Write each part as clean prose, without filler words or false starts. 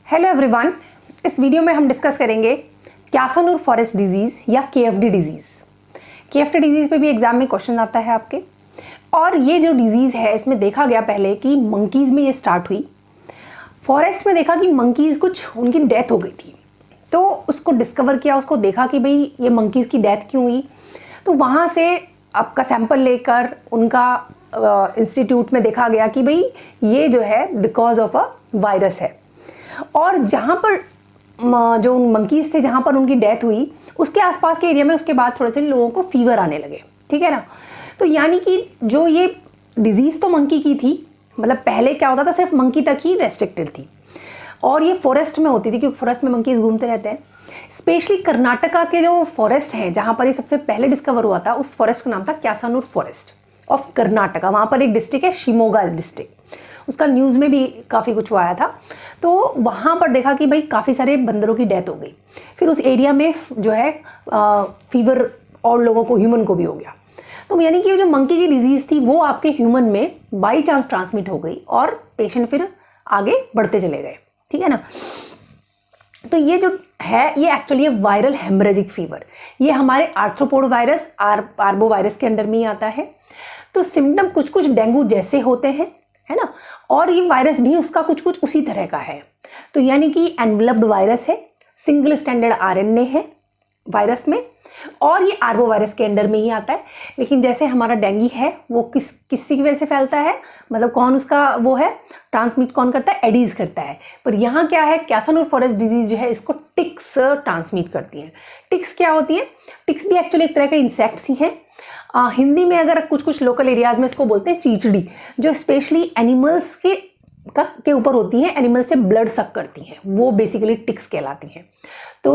Hello everyone, इस video में हम डिस्कस करेंगे क्यासानूर फॉरेस्ट डिजीज़ या केएफडी डिजीज़। केएफडी डिजीज़ पे भी एग्जाम में क्वेश्चन आता है आपके। और ये जो डिजीज़ है इसमें देखा गया पहले कि मंकीज़ में ये स्टार्ट हुई। फॉरेस्ट में देखा कि मंकीज़ कुछ उनकी डेथ हो गई थी, तो उसको डिस्कवर किया, उसको देखा कि भाई ये मंकीज़ की डेथ क्यों हुई। तो वहाँ से आपका सैंपल लेकर उनका इंस्टीट्यूट में देखा गया कि भाई ये जो है बिकॉज ऑफ अ वायरस है। और जहाँ पर जो मंकीज़ थे जहाँ पर उनकी डेथ हुई उसके आसपास के एरिया में उसके बाद थोड़े से लोगों को फीवर आने लगे, ठीक है ना। तो यानी कि जो ये डिजीज़ तो मंकी की थी, मतलब पहले क्या होता था सिर्फ मंकी तक ही रेस्ट्रिक्टेड थी और ये फॉरेस्ट में होती थी क्योंकि फॉरेस्ट में मंकीज़ घूमते रहते हैं। स्पेशली कर्नाटका के जो फॉरेस्ट हैं जहाँ पर ये सबसे पहले डिस्कवर हुआ था, उस फॉरेस्ट का नाम था क्यासानूर फॉरेस्ट ऑफ कर्नाटका। वहाँ पर एक डिस्ट्रिक्ट है शिमोगा डिस्ट्रिक्ट, उसका न्यूज़ में भी काफ़ी कुछ आया था। तो वहाँ पर देखा कि भाई काफ़ी सारे बंदरों की डेथ हो गई। फिर उस एरिया में जो है फीवर और लोगों को, ह्यूमन को भी हो गया। तो यानी कि जो मंकी की डिजीज़ थी वो आपके ह्यूमन में बाई चांस ट्रांसमिट हो गई और पेशेंट फिर आगे बढ़ते चले गए, ठीक है ना। तो ये जो है ये एक्चुअली है वायरल हेमरेजिक फीवर। ये हमारे आर्थ्रोपोड वायरस आर्बो वायरस के अंडर में ही आता है। तो सिम्टम कुछ कुछ डेंगू जैसे होते हैं, है ना। और ये वायरस भी उसका कुछ कुछ उसी तरह का है। तो यानी कि एनवेलप्ड वायरस है, सिंगल स्टैंडर्ड आरएनए है वायरस में, और ये आर्बो वायरस के अंडर में ही आता है। लेकिन जैसे हमारा डेंगू है वो किसी की वजह से फैलता है, मतलब कौन उसका वो है ट्रांसमिट कौन करता है, एडीज करता है। पर यहाँ क्या है, क्यासानूर फॉरेस्ट डिजीज जो है इसको टिक्स ट्रांसमिट करती हैं। टिक्स क्या होती हैं? टिक्स भी एक्चुअली एक तरह के इंसेक्ट्स ही हैं। हिंदी में अगर कुछ कुछ लोकल एरियाज़ में इसको बोलते हैं चीचड़ी, जो स्पेशली एनिमल्स के ऊपर होती हैं, एनिमल से ब्लड सक करती हैं, वो बेसिकली टिक्स कहलाती हैं। तो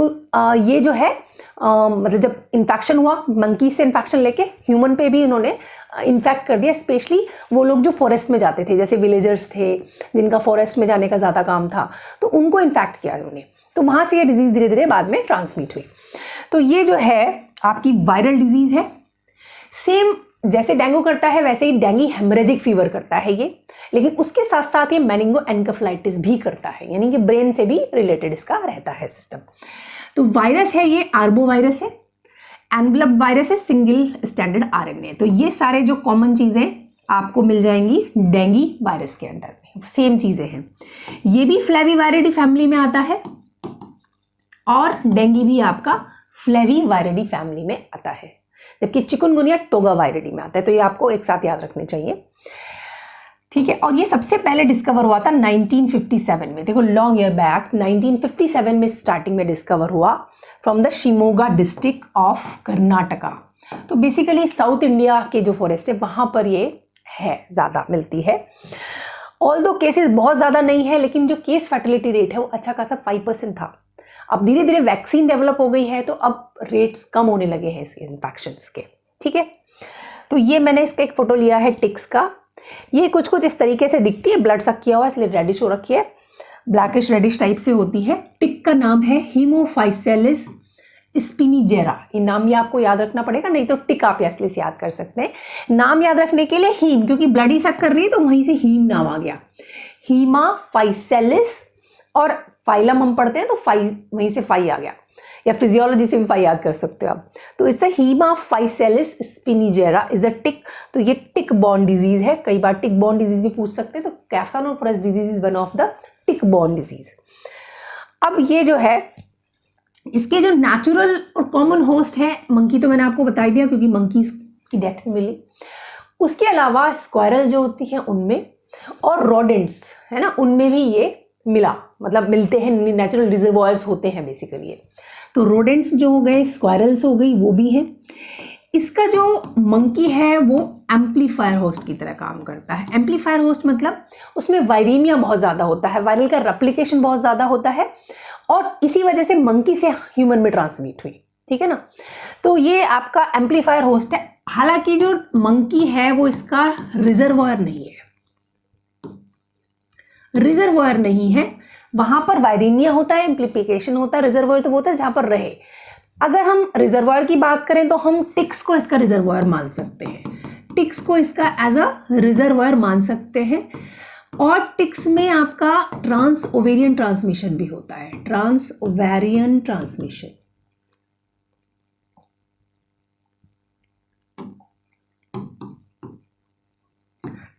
ये जो है मतलब जब इन्फेक्शन हुआ, मंकी से इन्फेक्शन लेके ह्यूमन पे भी इन्होंने इन्फेक्ट कर दिया। स्पेशली वो लोग जो फॉरेस्ट में जाते थे, जैसे विलेजर्स थे जिनका फॉरेस्ट में जाने का ज़्यादा काम था, तो उनको इन्फेक्ट किया इन्होंने। तो वहाँ से ये डिजीज़ धीरे धीरे बाद में ट्रांसमिट हुई। तो ये जो है आपकी वायरल डिजीज़ है। सेम जैसे डेंगू करता है वैसे ही डेंगू हेमरेजिक फीवर करता है ये, लेकिन उसके साथ साथ ये मेनिंगो एनकेफेलाइटिस भी करता है, यानी कि ब्रेन से भी रिलेटेड इसका रहता है सिस्टम। तो वायरस है ये आर्बो वायरस है, एनवेलप्ड वायरस है, सिंगल स्टैंडर्ड आरएनए। तो ये सारे जो कॉमन चीज़ें आपको मिल जाएंगी डेंगू वायरस के अंडर में, सेम चीज़ें हैं। ये भी फ्लेविवायरिडी फैमिली में आता है और डेंगू भी आपका फ्लेविवायरिडी फैमिली में आता है, जबकि चिकुनगुनिया टोगावायरिडी में आता है। तो ये आपको एक साथ याद रखने चाहिए, ठीक है। और ये सबसे पहले डिस्कवर हुआ था 1957 में। देखो लॉन्ग ईयर बैक 1957 में स्टार्टिंग में डिस्कवर हुआ from the Shimoga district of Karnataka. तो बेसिकली साउथ इंडिया के जो फॉरेस्ट है वहाँ पर ये है, ज़्यादा मिलती है। ऑल्दो केसेस बहुत ज़्यादा नहीं है, लेकिन जो केस फर्टिलिटी रेट है वो अच्छा खासा 5% था। अब धीरे धीरे वैक्सीन डेवलप हो गई है तो अब रेट्स कम होने लगे हैं इसके इन्फेक्शंस के, ठीक है। तो ये मैंने इसका एक फ़ोटो लिया है टिक्स का। ये कुछ कुछ इस तरीके से दिखती है, ब्लड सक किया हुआ इसलिए रेडिश हो रखी है, ब्लैकिश रेडिश टाइप से होती है। टिक का नाम है हीमोफाइसेलिस स्पिनिजेरा। ये नाम ये आपको याद रखना पड़ेगा, नहीं तो टिक आप इसलिए याद कर सकते हैं। नाम याद रखने के लिए हीम, क्योंकि ब्लड ही सक कर रही है तो वहीं से हीम नाम आ गया, हीमाफाइसेलिस। और फाइलम हम पढ़ते हैं तो वहीं से फाई आ गया, या फिजियोलॉजी से भी फाई याद कर सकते हो आप। तो इट्स हीमाफाइसेलिस स्पिनिजेरा इज अ टिक। तो ये टिक बॉर्न डिजीज है, कई बार टिक बॉर्न डिजीज भी पूछ सकते हैं। तो Kyasanur forest disease is one of the tick borne disease. अब ये जो है इसके जो नेचुरल और कॉमन होस्ट है, मंकी तो मैंने आपको बता ही दिया क्योंकि मंकी की डेथ मिली। उसके अलावा स्क्वायरल जो होती है उनमें, और रोडेंट्स है ना, उनमें भी ये मिला, मतलब मिलते हैं, नेचुरल रिजर्वॉयर्स होते हैं बेसिकली ये। तो रोडेंट्स जो हो गए, स्क्वायरल्स हो गई, वो भी हैं। इसका जो मंकी है वो एम्पलीफायर होस्ट की तरह काम करता है। एम्पलीफायर होस्ट मतलब उसमें वायरीमिया बहुत ज़्यादा होता है, वायरल का रेप्लिकेशन बहुत ज़्यादा होता है, और इसी वजह से मंकी से ह्यूमन में ट्रांसमिट हुई, ठीक है ना। तो ये आपका एम्पलीफायर होस्ट है। हालांकि जो मंकी है वो इसका रिजर्वॉयर नहीं है, रिजर्वॉयर नहीं है। वहां पर वायरीमिया होता है, एम्प्लीफिकेशन होता है, रिजर्वॉयर तो वो होता है जहां पर रहे। अगर हम रिजर्वॉयर की बात करें तो हम टिक्स को इसका रिजर्वॉयर मान सकते हैं, टिक्स को इसका एज अ रिजर्वॉयर मान सकते हैं। और टिक्स में आपका ट्रांस ओवेरियन ट्रांसमिशन भी होता है, trans ovarian transmission.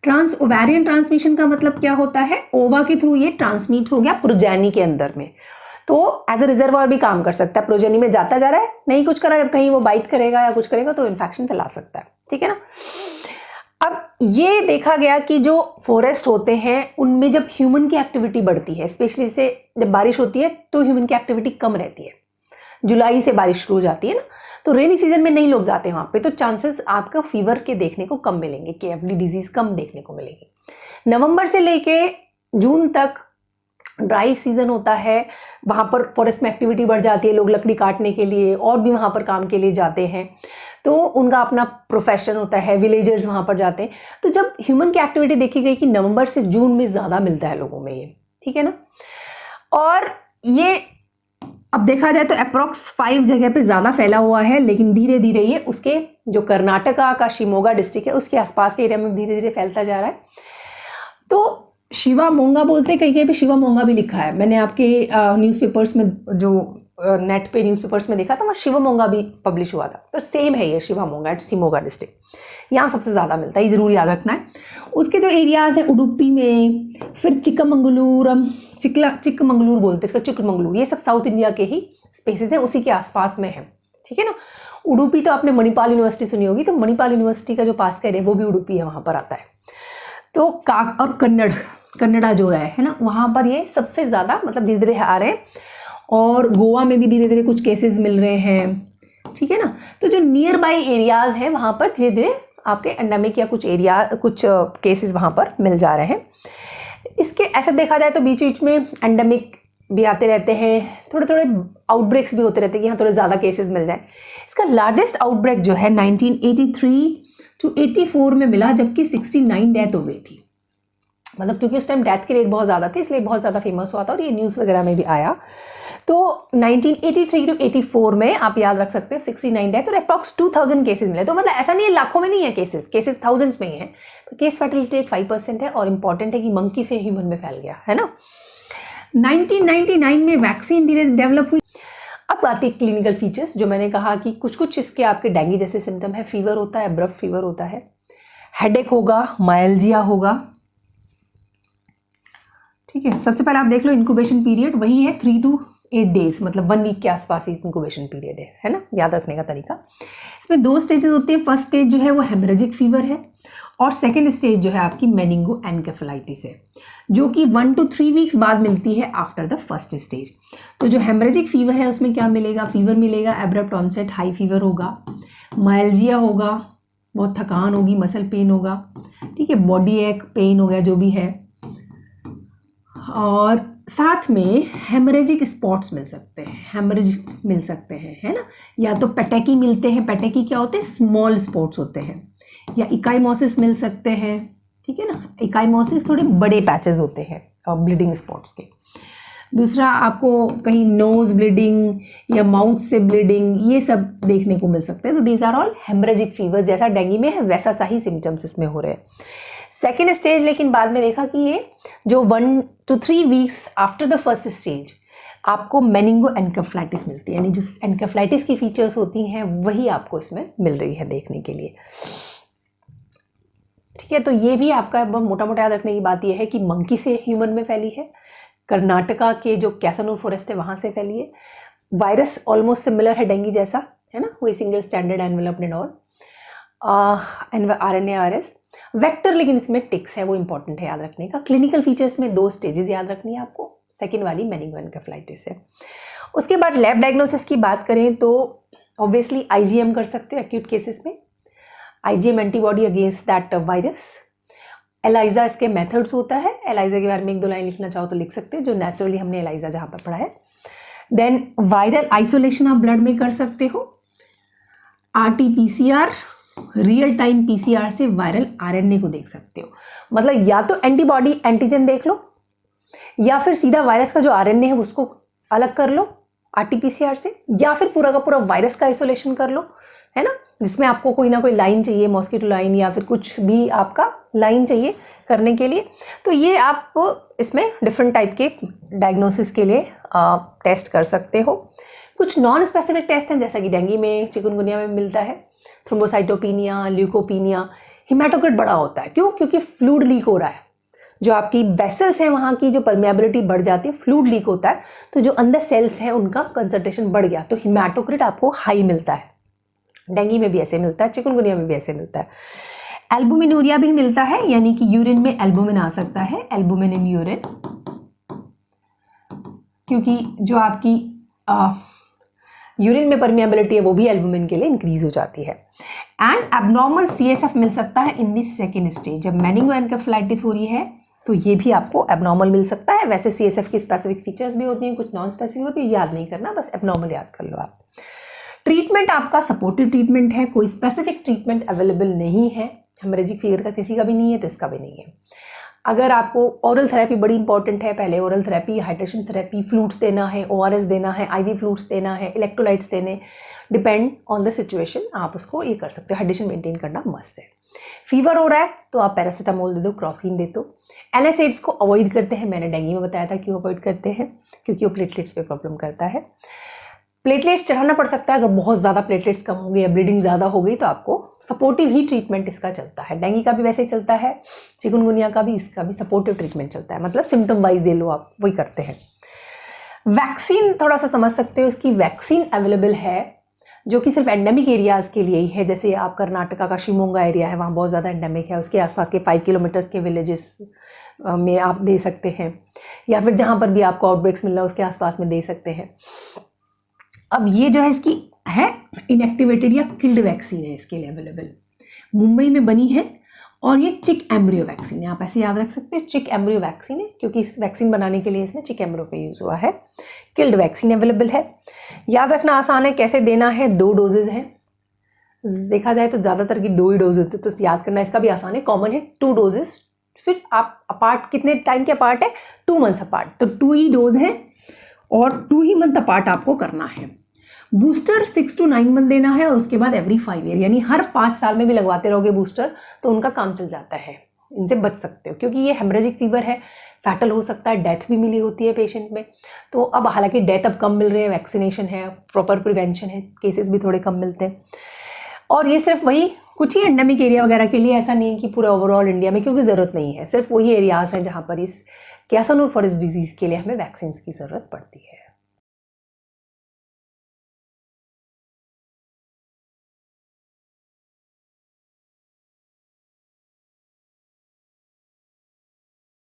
Trans ovarian transmission का मतलब क्या होता है, ओवा के थ्रू ये ट्रांसमिट हो गया प्रोजेनी के अंदर में, तो एज अ रिजर्वॉयर भी काम कर सकता है। प्रोजेनी में जाता जा रहा है, नहीं कुछ करा, जब कहीं वो बाइट करेगा या कुछ करेगा तो इन्फेक्शन फैला सकता है, ठीक है ना। अब ये देखा गया कि जो फॉरेस्ट होते हैं उनमें जब ह्यूमन की एक्टिविटी बढ़ती है, स्पेशली से जब बारिश होती है तो ह्यूमन की एक्टिविटी कम रहती है, जुलाई से बारिश शुरू हो जाती है ना, तो रेनी सीजन में नहीं लोग जाते वहाँ पे, तो चांसेस आपका फीवर के देखने को कम मिलेंगे, केएफडी डिजीज कम देखने को मिलेगी। नवंबर से लेके जून तक ड्राई सीजन होता है, वहाँ पर फॉरेस्ट में एक्टिविटी बढ़ जाती है, लोग लकड़ी काटने के लिए और भी वहाँ पर काम के लिए जाते हैं, तो उनका अपना प्रोफेशन होता है, विलेजर्स वहाँ पर जाते हैं। तो जब ह्यूमन की एक्टिविटी देखी गई कि नवंबर से जून में ज़्यादा मिलता है लोगों में ये, ठीक है ना। और ये अब देखा जाए तो अप्रॉक्स 5 जगह पे ज़्यादा फैला हुआ है, लेकिन धीरे धीरे ये उसके जो कर्नाटका का शिमोगा डिस्ट्रिक्ट है उसके आसपास के एरिया में धीरे धीरे फैलता जा रहा है। तो शिवामोंगा बोलते हैं, कहीं कहीं पे शिवामोंगा भी लिखा है, मैंने आपके न्यूज़पेपर्स में जो नेट पे न्यूज़पेपर्स में देखा था, वहाँ शिवामोंगा भी पब्लिश हुआ था, तो सेम है ये शिवामोंगा एट शिमोगा डिस्ट्रिक्ट, यहाँ सबसे ज़्यादा मिलता है, ये ज़रूर याद रखना है। उसके जो एरियाज़ हैं उडुपी में, फिर चिकमंगलूर बोलते हैं इसका, चिकमंगलूर, ये सब साउथ इंडिया के ही स्पेसेस हैं, उसी के आसपास में है, ठीक है ना। उडुपी तो आपने मणिपाल यूनिवर्सिटी सुनी होगी, तो मणिपाल यूनिवर्सिटी का जो पास का एरिया वो भी उडुपी है, वहाँ पर आता है। तो और कन्नड़ा जो है ना, वहाँ पर ये सबसे ज़्यादा मतलब धीरे धीरे आ रहे हैं, और गोवा में भी धीरे धीरे कुछ केसेस मिल रहे हैं, ठीक है ना। तो जो नियर बाई एरियाज़ हैं वहाँ पर धीरे धीरे आपके एंडेमिक या कुछ केसेस वहाँ पर मिल जा रहे हैं। इसके ऐसा देखा जाए तो बीच बीच में एंडेमिक भी आते रहते हैं, थोड़े थोड़े आउटब्रेक्स भी होते रहते हैं कि यहाँ थोड़े ज़्यादा केसेस मिल जाए। इसका लार्जेस्ट आउटब्रेक जो है 1983 to 84 में मिला, जबकि 69 डेथ हो गई थी, मतलब क्योंकि उस टाइम डेथ के रेट बहुत ज़्यादा थे इसलिए बहुत ज़्यादा फेमस हुआ था और ये न्यूज़ वगैरह में भी आया। तो 1983 to 84 में आप याद रख सकते हो 69 डेथ और अप्रॉक्स 2000 केसेस मिले। तो मतलब ऐसा नहीं है लाखों में नहीं है केसेस थाउजेंड्स में ही है। तो केस फर्टिलिटी रेट 5% है, और इम्पॉर्टेंट है कि मंकी से ह्यूमन में फैल गया है ना। 1999 में वैक्सीन धीरे डेवलप हुई। अब आती है क्लिनिकल फीचर्स, जो मैंने कहा कि कुछ इसके आपके डेंगू जैसे सिम्टम है, फीवर होता है, अब्रप्ट फीवर होता है, हेडेक होगा, माइल्जिया होगा, ठीक है। सबसे पहले आप देख लो इंक्यूबेशन पीरियड वही है 3 to 8 डेज, मतलब 1 वीक के आसपास ही इंक्यूबेशन पीरियड है ना, याद रखने का तरीका। इसमें 2 स्टेजेस होती हैं, फर्स्ट स्टेज जो है वो हेमरेजिक फीवर है, और सेकेंड स्टेज जो है आपकी मेनिंगो एनकेफेलाइटिस है, जो कि 1 to 3 वीक्स बाद मिलती है आफ्टर द फर्स्ट स्टेज। तो जो हेमरेजिक फीवर है उसमें क्या मिलेगा, फीवर मिलेगा, एब्रप्ट ऑनसेट हाई फीवर होगा, माइल्जिया होगा, बहुत थकान होगी, मसल पेन होगा, ठीक है, बॉडी एक पेन हो गया जो भी है, और साथ में हेमरेजिक स्पॉट्स मिल सकते हैं, हेमरेज मिल सकते हैं, है ना। या तो पेटेकी मिलते हैं, पेटेकी क्या होते हैं, स्मॉल स्पॉट्स होते हैं, या इकाइमोसिस मिल सकते हैं, ठीक है ना। इकाइमोसिस थोड़े बड़े पैचेस होते हैं और ब्लीडिंग स्पॉट्स के। दूसरा आपको कहीं नोज ब्लीडिंग या माउथ से ब्लीडिंग, ये सब देखने को मिल सकते हैं। तो these are all haemorrhagic fever, जैसा डेंगू में है वैसा सा ही सिम्टम्स इसमें हो रहे हैं। सेकेंड स्टेज लेकिन बाद में देखा कि ये जो 1 to 3 weeks after the first stage आपको मेनिंगो एनकेफेलाइटिस मिलती है, यानी जो एनकेफेलाइटिस की फीचर्स होती हैं वही आपको इसमें मिल रही है देखने के लिए, ठीक है। तो ये भी आपका मोटा मोटा याद रखने की बात यह है कि मंकी से ह्यूमन में फैली है, कर्नाटका के जो कैसनूर फॉरेस्ट है वहाँ से फैली है, वायरस ऑलमोस्ट सिमिलर है डेंगू जैसा, है ना, वही single standard enveloped and all, RNA-RS vector, लेकिन इसमें टिक्स है, वो इंपॉर्टेंट है याद रखने का। क्लिनिकल फीचर्स में 2 स्टेजेस याद रखनी है आपको, सेकेंड वाली मेनिंगो एनकेफेलाइटिस है। उसके बाद लैब डायग्नोसिस की बात करें तो ऑब्वियसली IgM कर सकते हो एक्यूट केसेस में, IgM antibody against that virus. ELISA इसके मेथड्स होता है, एलाइजा के बारे में 1-2 लाइन लिखना चाहो तो लिख सकते हैं, जो नेचुरली हमने एलाइजा जहाँ पर पढ़ा है। देन वायरल आइसोलेशन आप ब्लड में कर सकते हो, RT-PCR रियल टाइम PCR से वायरल RNA को देख सकते हो, मतलब या तो एंटीबॉडी एंटीजन देख लो, या फिर सीधा वायरस का जो RNA है उसको अलग कर लो RT-PCR से, या फिर पूरा का पूरा वायरस का आइसोलेशन कर लो, है ना। जिसमें आपको कोई ना कोई लाइन चाहिए, मॉस्किटो लाइन या फिर कुछ भी आपका लाइन चाहिए करने के लिए, तो ये आप इसमें डिफरेंट टाइप के डायग्नोसिस के लिए टेस्ट कर सकते हो। कुछ नॉन स्पेसिफिक टेस्ट हैं जैसा कि डेंगू में, चिकनगुनिया में मिलता है, थ्रोम्बोसाइटोपिनिया, ल्यूकोपिनिया। हिमेटोक्रिट बड़ा होता है, क्यों? क्योंकि फ्लूइड लीक हो रहा है, जो आपकी वेसल्स हैं वहाँ की जो परमेबिलिटी बढ़ जाती है, फ्लूइड लीक होता है, तो जो अंदर सेल्स हैं उनका कंसंट्रेशन बढ़ गया, तो हिमेटोक्रिट आपको हाई मिलता है। डेंगू में भी ऐसे मिलता है, चिकनगुनिया में भी ऐसे मिलता है। एल्बुमिनूरिया भी मिलता है, यानी कि यूरिन में एल्बुमिन आ सकता है, एल्बुमिन इन यूरिन, क्योंकि जो आपकी यूरिन में परमेबिलिटी है वो भी एल्बुमिन के लिए इंक्रीज हो जाती है। एंड एबनॉर्मल CSF मिल सकता है इन दी सेकेंड स्टेज, जब मेनिंगोएन्केफेलाइटिस हो रही है तो ये भी आपको एबनॉर्मल मिल सकता है। वैसे CSF की स्पेसिफिक फीचर्स भी होती हैं, कुछ नॉन स्पेसिफिक होती है, याद नहीं करना, बस एबनॉर्मल याद कर लो आप। ट्रीटमेंट आपका सपोर्टिव ट्रीटमेंट है, कोई स्पेसिफिक ट्रीटमेंट अवेलेबल नहीं है। हेमरेजिक फीवर का किसी का भी नहीं है तो इसका भी नहीं है। अगर आपको ओरल थेरेपी बड़ी इंपॉर्टेंट है, पहले oral therapy, hydration enthalpy, fluids देना है, ORS देना है, IV फ्लूइड्स देना है, इलेक्ट्रोलाइट्स देने, डिपेंड ऑन द सिचुएशन आप उसको ये कर सकते हो। हाइड्रेशन मेंटेन करना मस्ट है। फीवर हो रहा है तो आप पैरासीटामोल दे दो, क्रॉसिन दे दो। NSAIDs को अवॉइड करते हैं, मैंने डेंगू में बताया था क्यों अवॉइड करते हैं, क्योंकि वो प्लेटलेट्स पे प्रॉब्लम करता है। प्लेटलेट्स चढ़ाना पड़ सकता है, अगर बहुत ज़्यादा प्लेटलेट्स कम हो गई या ब्लीडिंग ज़्यादा हो गई तो आपको सपोर्टिव ही ट्रीटमेंट इसका चलता है। डेंगू का भी वैसे ही चलता है, चिकनगुनिया का भी, इसका भी सपोर्टिव ट्रीटमेंट चलता है, मतलब सिम्टम वाइज दे लो आप, वही करते हैं। वैक्सीन थोड़ा सा समझ सकते हो, इसकी वैक्सीन अवेलेबल है जो कि सिर्फ एंडेमिक एरियाज़ के लिए ही है। जैसे आप कर्नाटका का शिवमोगा एरिया है, वहाँ बहुत ज़्यादा एंडेमिक है, उसके आसपास के 5 किलोमीटर्स के विलेजेस में आप दे सकते हैं, या फिर जहाँ पर भी आपको आउटब्रेक्स मिल रहा है उसके आसपास में दे सकते हैं। अब ये जो है इसकी है इनएक्टिवेटेड या किल्ड वैक्सीन है इसके लिए अवेलेबल, मुंबई में बनी है, और ये चिक एम्ब्रियो वैक्सीन है। आप ऐसे याद रख सकते हैं, चिक एम्ब्रियो वैक्सीन है, क्योंकि इस वैक्सीन बनाने के लिए इसमें चिक एम्ब्रियो पे यूज़ हुआ है। किल्ड वैक्सीन अवेलेबल है, याद रखना आसान है। कैसे देना है, 2 डोजेज हैं, देखा जाए तो ज़्यादातर की 2 ही डोज होते, तो याद करना इसका भी आसान है, कॉमन है 2 डोजेज। फिर आप अपार्ट कितने टाइम के अपार्ट है, 2 मंथ्स अपार्ट, तो 2 ही डोज हैं और 2 ही मंथ अपार्ट आपको करना है। बूस्टर 6 to 9 मंथ देना है, और उसके बाद एवरी 5 ईयर, यानी हर 5 साल में भी लगवाते रहोगे बूस्टर तो उनका काम चल जाता है, इनसे बच सकते हो। क्योंकि ये हेमरेजिक फीवर है, फैटल हो सकता है, डेथ भी मिली होती है पेशेंट में। तो अब हालांकि डेथ अब कम मिल रही है, वैक्सीनेशन है, प्रॉपर प्रिवेंशन है, केसेस भी थोड़े कम मिलते हैं। और ये सिर्फ वही कुछ ही एंडेमिक एरिया वगैरह के लिए, ऐसा नहीं है कि पूरा ओवरऑल इंडिया में, क्योंकि ज़रूरत नहीं है, सिर्फ वही एरियाज़ हैं जहाँ पर इस क्यासनूर फॉरेस्ट डिजीज़ के लिए हमें वैक्सीन की ज़रूरत पड़ती है।